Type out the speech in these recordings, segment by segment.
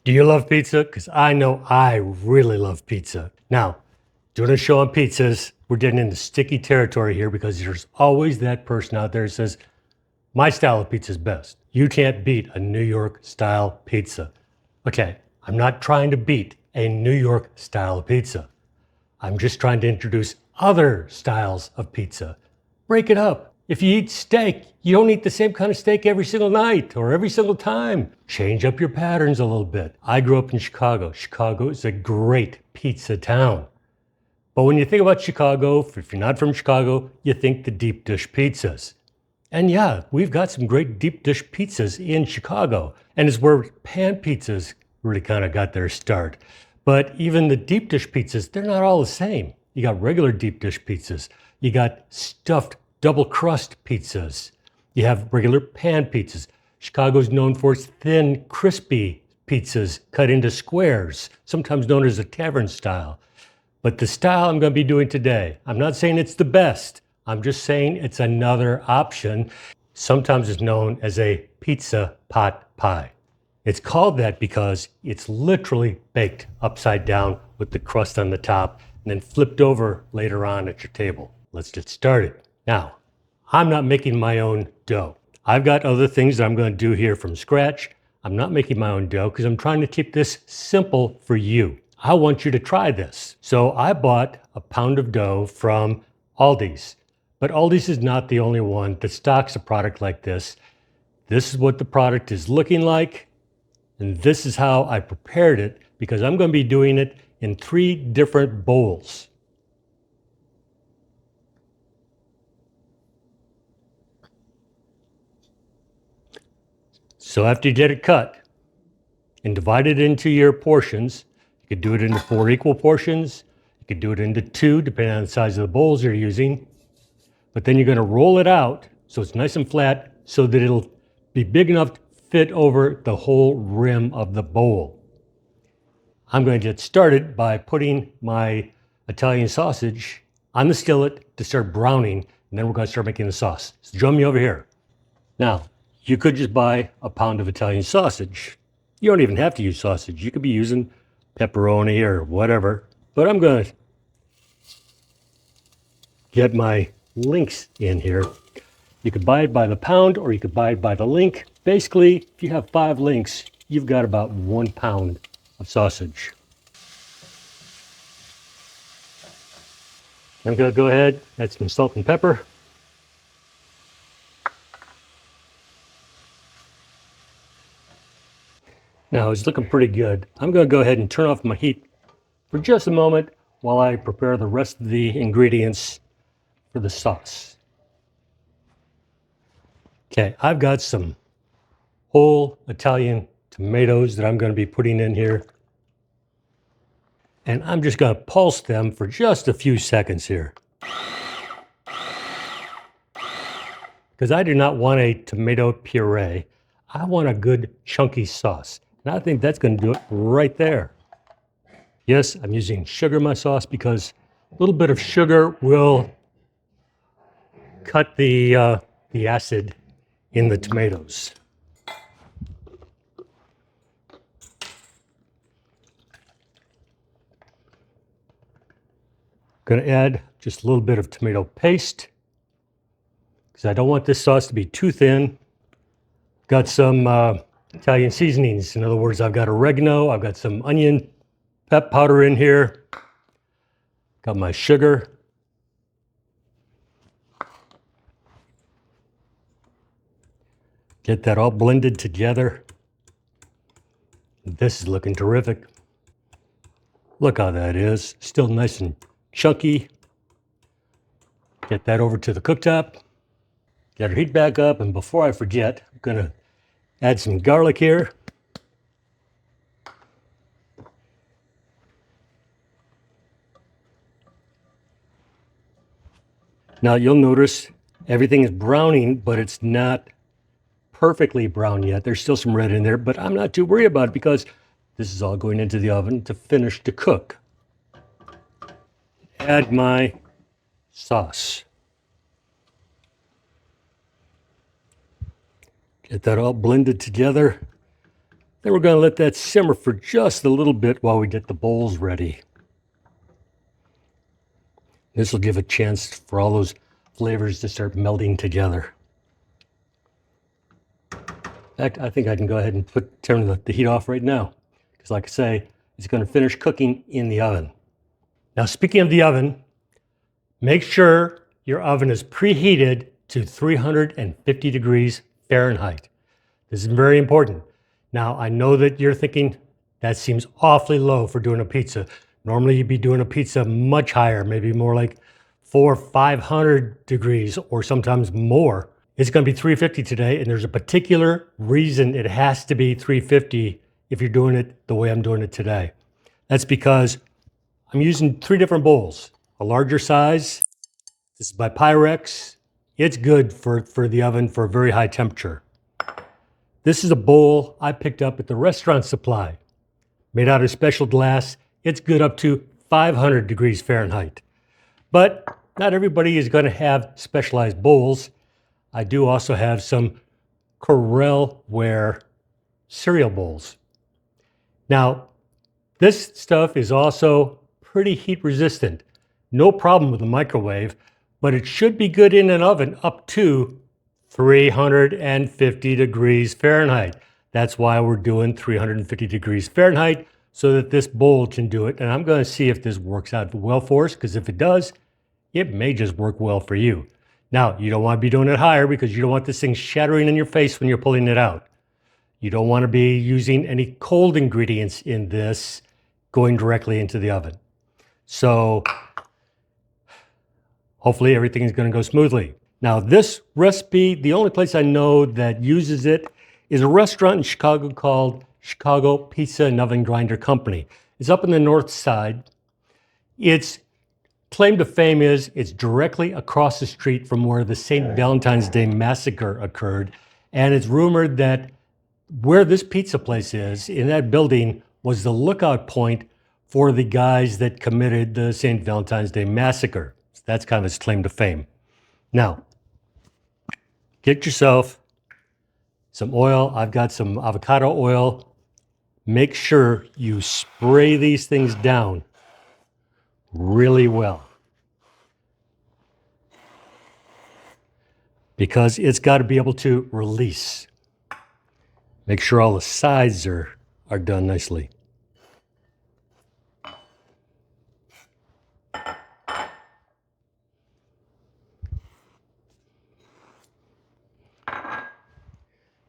Do you love pizza? Because I know I really love pizza. Now, doing a show on pizzas, we're getting into sticky territory here because there's always that person out there that says, my style of pizza is best. You can't beat a New York style pizza. Okay, I'm not trying to beat a New York style pizza. I'm just trying to introduce other styles of pizza. Break it up. If you eat steak, you don't eat the same kind of steak every single night or every single time. Change up your patterns a little bit. I grew up in Chicago. Chicago is a great pizza town. But when you think about Chicago, if you're not from Chicago, you think the deep dish pizzas. And yeah, we've got some great deep dish pizzas in Chicago. And it's where pan pizzas really kind of got their start. But even the deep dish pizzas, they're not all the same. You got regular deep dish pizzas. You got stuffed double crust pizzas. You have regular pan pizzas. Chicago's known for its thin, crispy pizzas cut into squares, sometimes known as a tavern style. But the style I'm going to be doing today, I'm not saying it's the best. I'm just saying it's another option. Sometimes it's known as a pizza pot pie. It's called that because it's literally baked upside down with the crust on the top and then flipped over later on at your table. Let's get started. Now, I'm not making my own dough. I've got other things that I'm going to do here from scratch. I'm not making my own dough because I'm trying to keep this simple for you. I want you to try this. So I bought a pound of dough from Aldi's. But Aldi's is not the only one that stocks a product like this. This is what the product is looking like. And this is how I prepared it because I'm going to be doing it in 3 different bowls. So after you get it cut and divide it into your portions, you could do it into 4 equal portions. You could do it into 2, depending on the size of the bowls you're using. But then you're going to roll it out so it's nice and flat so that it'll be big enough to fit over the whole rim of the bowl. I'm going to get started by putting my Italian sausage on the skillet to start browning, and then we're going to start making the sauce. So join me over here. Now, you could just buy a pound of Italian sausage. You don't even have to use sausage. You could be using pepperoni or whatever. But I'm going to get my links in here. You could buy it by the pound or you could buy it by the link. Basically, if you have 5 links, you've got about 1 pound of sausage. I'm going to go ahead, add some salt and pepper. Now it's looking pretty good. I'm going to go ahead and turn off my heat for just a moment while I prepare the rest of the ingredients for the sauce. Okay, I've got some whole Italian tomatoes that I'm going to be putting in here. And I'm just going to pulse them for just a few seconds here. Because I do not want a tomato puree. I want a good chunky sauce. And I think that's going to do it right there. Yes, I'm using sugar in my sauce because a little bit of sugar will cut the acid in the tomatoes. Going to add just a little bit of tomato paste because I don't want this sauce to be too thin. Got some Italian seasonings. In other words, I've got oregano, I've got some onion pep powder in here. Got my sugar. Get that all blended together. This is looking terrific. Look how that is. Still nice and chunky. Get that over to the cooktop. Get our heat back up, and before I forget, I'm going to add some garlic here. Now you'll notice everything is browning, but it's not perfectly brown yet. There's still some red in there, but I'm not too worried about it because this is all going into the oven to finish to cook. Add my sauce. Get that all blended together. Then we're going to let that simmer for just a little bit while we get the bowls ready. This will give a chance for all those flavors to start melting together. In fact, I think I can go ahead and turn the heat off right now, because like I say, it's going to finish cooking in the oven. Now, speaking of the oven, make sure your oven is preheated to 350 degrees Fahrenheit. This is very important. Now, I know that you're thinking that seems awfully low for doing a pizza. Normally, you'd be doing a pizza much higher, maybe more like 400 or 500 degrees or sometimes more. It's going to be 350 today, and there's a particular reason it has to be 350 if you're doing it the way I'm doing it today. That's because I'm using 3 different bowls. A larger size, this is by Pyrex. It's good for the oven for a very high temperature. This is a bowl I picked up at the restaurant supply. Made out of special glass. It's good up to 500 degrees Fahrenheit. But not everybody is going to have specialized bowls. I do also have some Corelle-ware cereal bowls. Now, this stuff is also pretty heat resistant. No problem with the microwave, but it should be good in an oven up to 350 degrees Fahrenheit. That's why we're doing 350 degrees Fahrenheit, so that this bowl can do it. And I'm going to see if this works out well for us, because if it does, it may just work well for you. Now, you don't want to be doing it higher, because you don't want this thing shattering in your face when you're pulling it out. You don't want to be using any cold ingredients in this going directly into the oven. So hopefully everything is going to go smoothly. Now, this recipe, the only place I know that uses it is a restaurant in Chicago called Chicago Pizza and Oven Grinder Company. It's up in the north side. Its claim to fame is it's directly across the street from where the St. Valentine's Day massacre occurred. And it's rumored that where this pizza place is, in that building, was the lookout point for the guys that committed the St. Valentine's Day massacre. So that's kind of its claim to fame. Now, get yourself some oil. I've got some avocado oil. Make sure you spray these things down really well, because it's got to be able to release. Make sure all the sides are done nicely.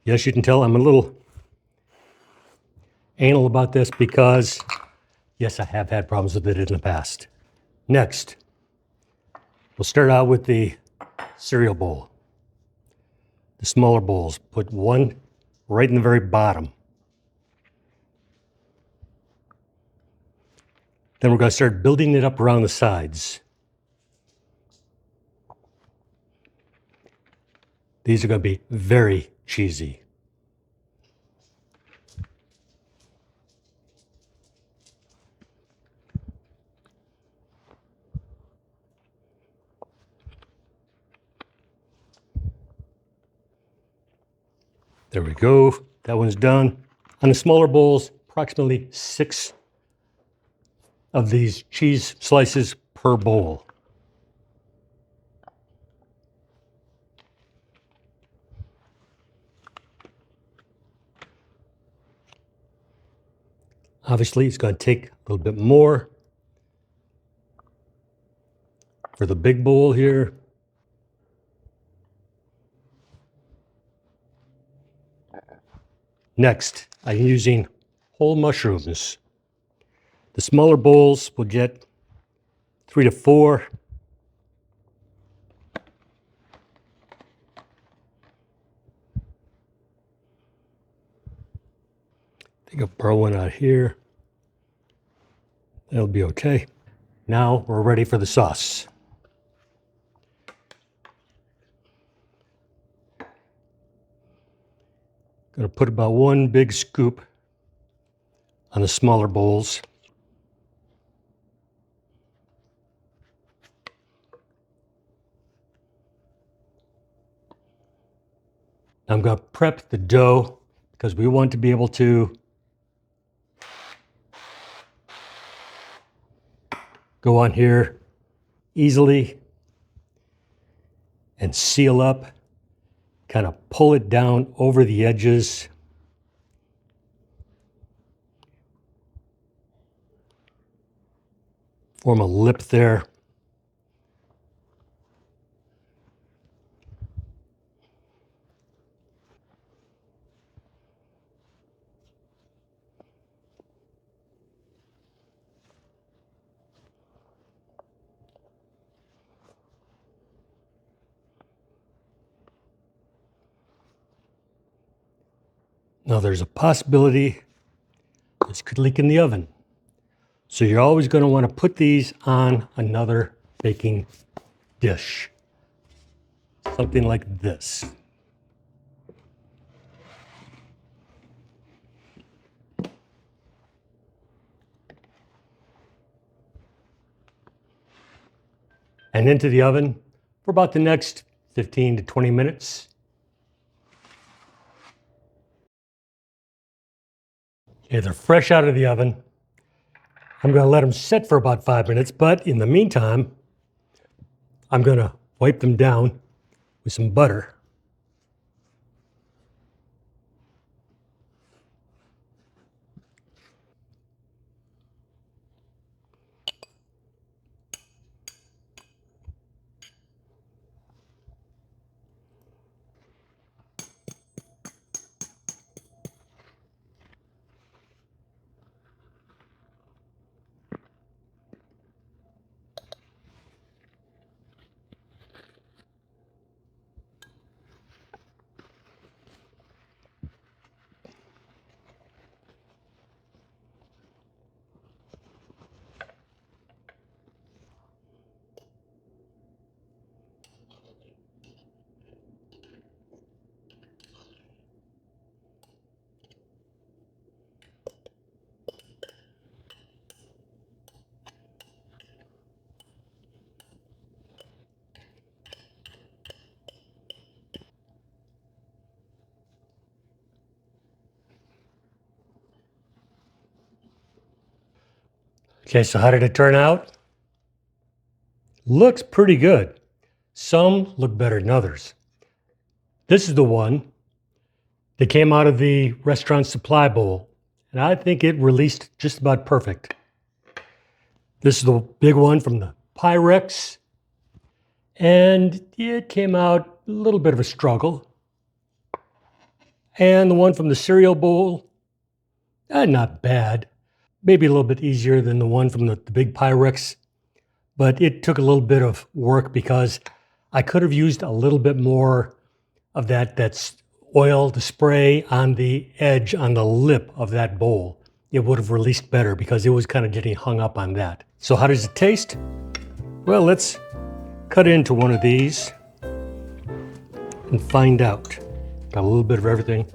Yes, you can tell I'm a little anal about this because, yes, I have had problems with it in the past. Next, we'll start out with the cereal bowl. The smaller bowls, put one right in the very bottom. Then we're going to start building it up around the sides. These are going to be very cheesy. There we go. That one's done. On the smaller bowls, approximately 6 of these cheese slices per bowl. Obviously, it's going to take a little bit more for the big bowl here. Next, I'm using whole mushrooms. The smaller bowls will get 3 to 4. I think I'll borrow one out here. That'll be okay. Now we're ready for the sauce. Gonna put about 1 big scoop on the smaller bowls. I'm gonna prep the dough because we want to be able to go on here easily and seal up, kind of pull it down over the edges. Form a lip there. Now there's a possibility this could leak in the oven. So you're always going to want to put these on another baking dish. Something like this. And into the oven for about the next 15 to 20 minutes. Okay, they're fresh out of the oven. I'm going to let them sit for about 5 minutes, but in the meantime, I'm going to wipe them down with some butter. Okay, so how did it turn out? Looks pretty good. Some look better than others. This is the one that came out of the restaurant supply bowl, and I think it released just about perfect. This is the big one from the Pyrex, and it came out a little bit of a struggle. And the one from the cereal bowl, not bad. Maybe a little bit easier than the one from the big Pyrex, but it took a little bit of work because I could have used a little bit more of that's oil to spray on the edge, on the lip of that bowl. It would have released better because it was kind of getting hung up on that. So how does it taste? Well, let's cut into one of these and find out. Got a little bit of everything.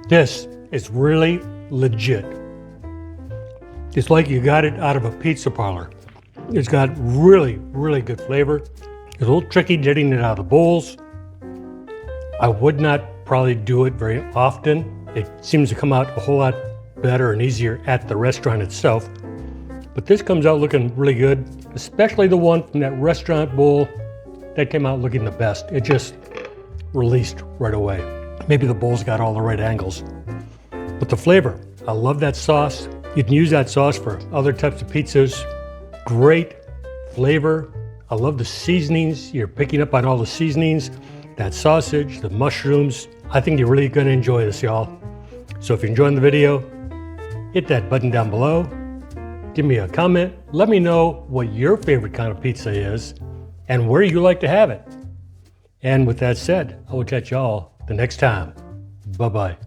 This is really legit. It's like you got it out of a pizza parlor. It's got really, really good flavor. It's a little tricky getting it out of the bowls. I would not probably do it very often. It seems to come out a whole lot better and easier at the restaurant itself. But this comes out looking really good, especially the one from that restaurant bowl. That came out looking the best. It just released right away. Maybe the bowl's got all the right angles. But the flavor, I love that sauce. You can use that sauce for other types of pizzas. Great flavor. I love the seasonings. You're picking up on all the seasonings, that sausage, the mushrooms. I think you're really gonna enjoy this, y'all. So if you're enjoying the video, hit that button down below. Give me a comment. Let me know what your favorite kind of pizza is and where you like to have it. And with that said, I will catch y'all the next time. Bye-bye.